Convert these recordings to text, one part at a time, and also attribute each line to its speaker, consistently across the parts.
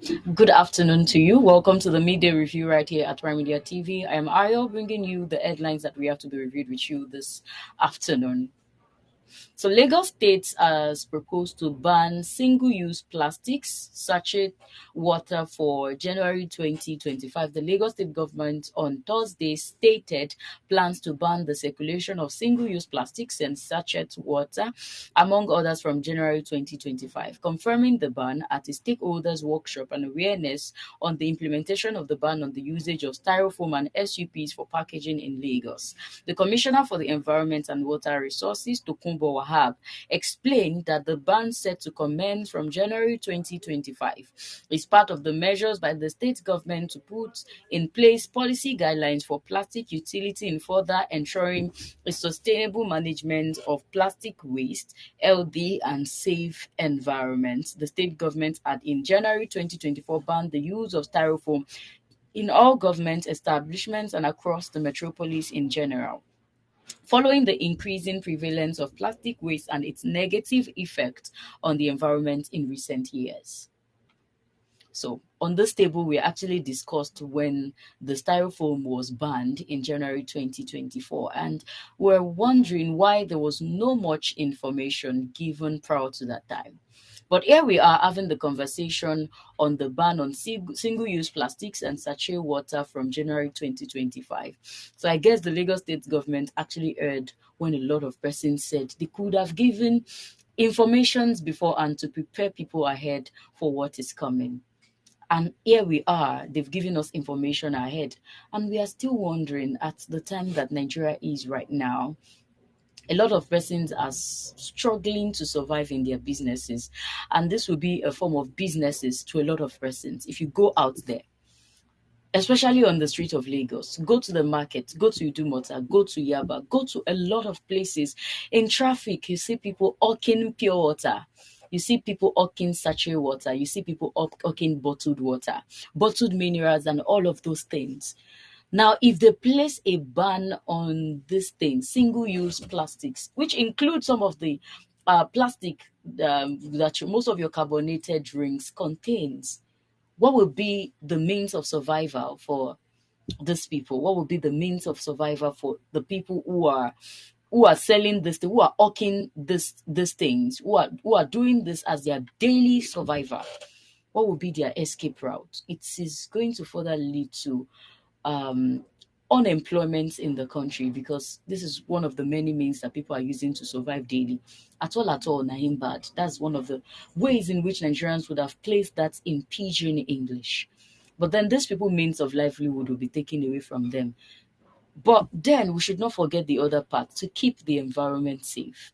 Speaker 1: Good afternoon to you. Welcome to the midday review right here at Prime Media TV. I am Ayo, bringing you the headlines that we have to be reviewed with you this afternoon. So, Lagos State has proposed to ban single-use plastics, sachet water for January 2025. The Lagos State government on Thursday stated plans to ban the circulation of single-use plastics and sachet water, among others, from January 2025, confirming the ban at a stakeholders workshop and awareness on the implementation of the ban on the usage of styrofoam and SUPs for packaging in Lagos. The Commissioner for the Environment and Water Resources, Tokunbo Wahab, explained that the ban set to commence from January 2025 is part of the measures by the state government to put in place policy guidelines for plastic utility in further ensuring a sustainable management of plastic waste, healthy and safe environment. The state government had in January 2024 banned the use of styrofoam in all government establishments and across the metropolis in general, following the increasing prevalence of plastic waste and its negative effect on the environment in recent years. So, on this table, we actually discussed when the styrofoam was banned in January 2024, and we're wondering why there was no much information given prior to that time. But here we are having the conversation on the ban on single-use plastics and sachet water from January 2025. So I guess the Lagos State government actually heard when a lot of persons said they could have given informations beforehand to prepare people ahead for what is coming. And here we are, they've given us information ahead, and we are still wondering at the time that Nigeria is right now. A lot of persons are struggling to survive in their businesses, and this will be a form of businesses to a lot of persons. If you go out there, especially on the street of Lagos, go to the market, go to Idumota, go to Yaba, go to a lot of places. In traffic, you see people hawking pure water. You see people hawking sachet water. You see people hawking bottled water, bottled minerals, and all of those things. Now, if they place a ban on this thing, single-use plastics, which includes some of the plastic that most of your carbonated drinks contains, what will be the means of survival for these people? What will be the means of survival for the people who are selling this, who are hawking these things, who are doing this as their daily survival? What will be their escape route? It is going to further lead to um, unemployment in the country, because this is one of the many means that people are using to survive daily. At all, Nahim Bad. That's one of the ways in which Nigerians would have placed that in pidgin English. But then these people means of livelihood will be taken away from them. But then we should not forget the other part, to keep the environment safe.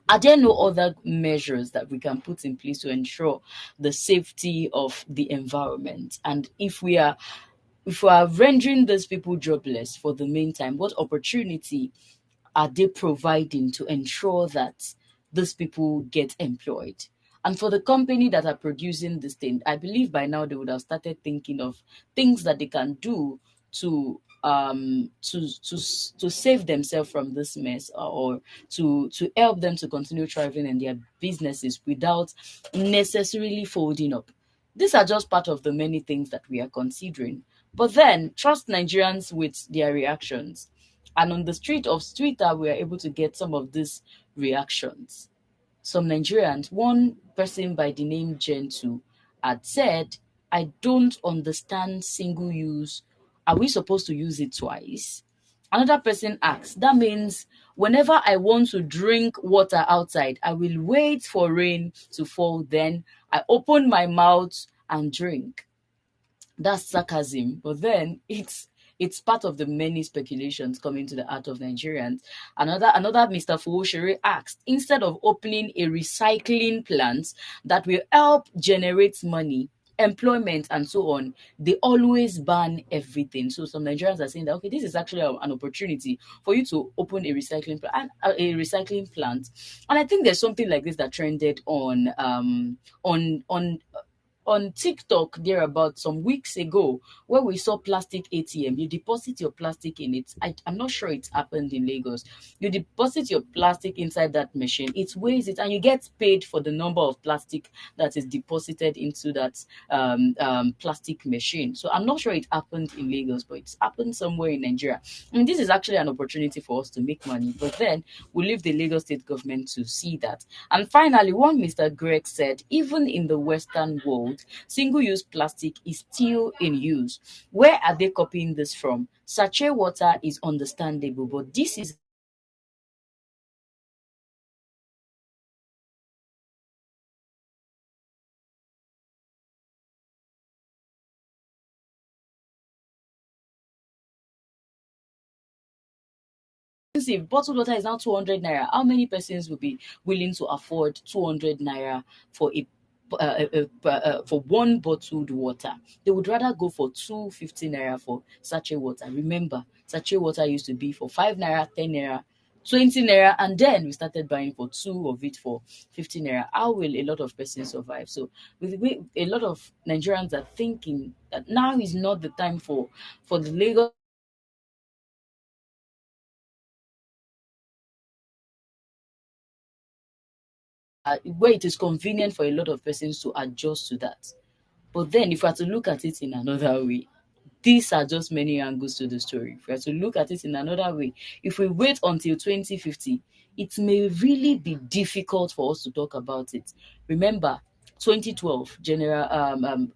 Speaker 1: Are there no other measures that we can put in place to ensure the safety of the environment? And if we are rendering these people jobless for the meantime, what opportunity are they providing to ensure that these people get employed? And for the company that are producing this thing, I believe by now they would have started thinking of things that they can do to to save themselves from this mess, or to help them to continue thriving in their businesses without necessarily folding up. These are just part of the many things that we are considering. But then trust Nigerians with their reactions. And on the street of Twitter, we are able to get some of these reactions. Some Nigerians, one person by the name Gentoo, had said, I don't understand single use. Are we supposed to use it twice? Another person asked, that means whenever I want to drink water outside, I will wait for rain to fall, then I open my mouth and drink. That's sarcasm, but then it's part of the many speculations coming to the heart of Nigerians. Another Mr. Fowoshere asked, instead of opening a recycling plant that will help generate money, employment, and so on, they always ban everything. So some Nigerians are saying that, okay, this is actually an opportunity for you to open a recycling plant. And I think there's something like this that trended on on TikTok there about some weeks ago where we saw plastic ATM. You deposit your plastic in it. I'm not sure it happened in Lagos. You deposit your plastic inside that machine, it weighs it, and you get paid for the number of plastic that is deposited into that plastic machine. So I'm not sure it happened in Lagos, but it's happened somewhere in Nigeria. I mean, this is actually an opportunity for us to make money, but then we leave the Lagos state government to see that. And finally, one Mr. Greg said, even in the Western world, single-use plastic is still in use. Where are they copying this from? Sachet water is understandable, but this is expensive. Bottled water is now 200 naira. How many persons will be willing to afford 200 naira for for one bottled water? They would rather go for 250 naira for sachet water. Remember, sachet water used to be for 5 naira, 10 naira, 20 naira, and then we started buying for two of it for 50 naira. How will a lot of persons survive? So, a lot of Nigerians are thinking that now is not the time for the Lagos where it is convenient for a lot of persons to adjust to that. But then, if we are to look at it in another way, these are just many angles to the story. If we are to look at it in another way, if we wait until 2050, it may really be difficult for us to talk about it. Remember, 2012, General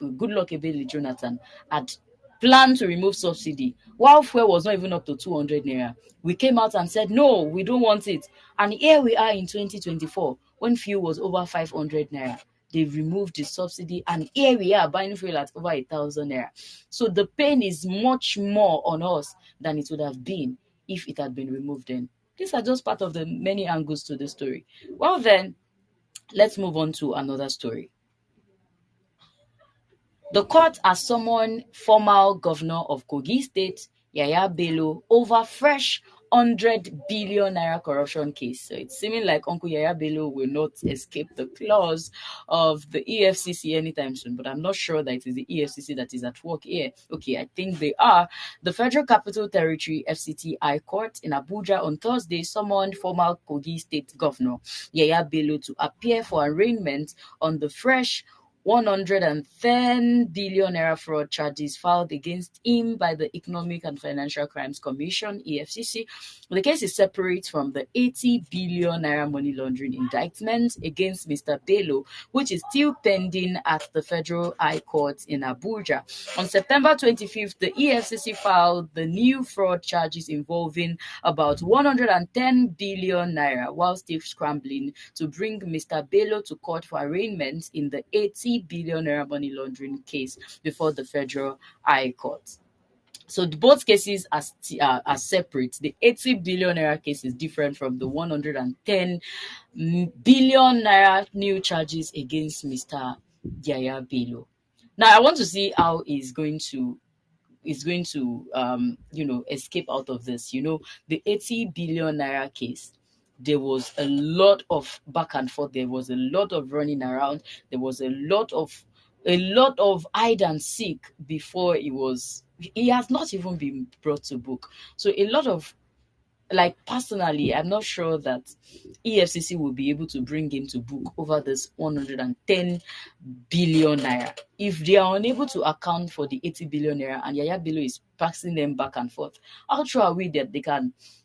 Speaker 1: Goodluck Ebele Jonathan had planned to remove subsidy while fuel was not even up to 200 naira. We came out and said, no, we don't want it. And here we are in 2024 when fuel was over 500 naira. They removed the subsidy, and here we are buying fuel at over 1,000 naira. So the pain is much more on us than it would have been if it had been removed then. These are just part of the many angles to the story. Well, then, let's move on to another story. The court has summoned former governor of Kogi State, Yaya Bello, over fresh 100 billion naira corruption case. So it's seeming like Uncle Yaya Bello will not escape the claws of the EFCC anytime soon, but I'm not sure that it is the EFCC that is at work here. Okay, I think they are. The Federal Capital Territory FCTI Court in Abuja on Thursday summoned former Kogi State Governor Yaya Bello to appear for arraignment on the fresh 110 billion naira fraud charges filed against him by the Economic and Financial Crimes Commission, EFCC. The case is separate from the 80 billion naira money laundering indictment against Mr. Bello, which is still pending at the Federal High Court in Abuja. On September 25th, the EFCC filed the new fraud charges involving about 110 billion naira while still scrambling to bring Mr. Bello to court for arraignment in the 80 billion naira money laundering case before the Federal High Court. So both cases are separate. The 80 billion naira case is different from the 110 billion naira new charges against Mr. Yaya Bello. Now I want to see how he's going to escape out of this. The 80 billion naira case, there was a lot of back and forth, there was a lot of running around, there was a lot of hide and seek before he has not even been brought to book. So a lot of, like, personally, I'm not sure that EFCC will be able to bring him to book over this 110 billion naira. If they are unable to account for the 80 billion naira and Yaya Bello is passing them back and forth, how sure are we that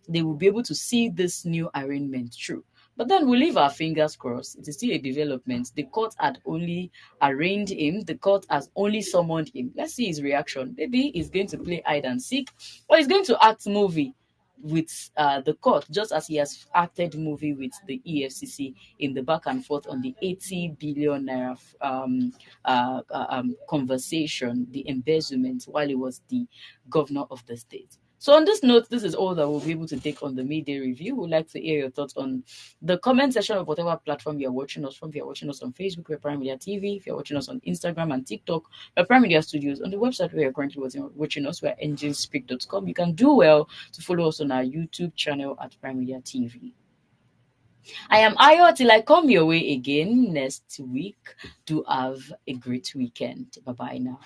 Speaker 1: they will be able to see this new arrangement through? But then we leave our fingers crossed. It is still a development. The court had only arraigned him. The court has only summoned him. Let's see his reaction. Maybe he's going to play hide and seek, or he's going to act movie with the court, just as he has acted movie with the EFCC in the back and forth on the 80 billion naira conversation, the embezzlement, while he was the governor of the state. So on this note, this is all that we'll be able to take on the midday review. We'd like to hear your thoughts on the comment section of whatever platform you're watching us from. If you're watching us on Facebook, we're Prime Media TV. If you're watching us on Instagram and TikTok, we're Prime Media Studios. On the website where you're currently watching us, we're enginespeak.com. You can do well to follow us on our YouTube channel at Prime Media TV. I am Ayo till I come your way again next week. Do have a great weekend. Bye bye now.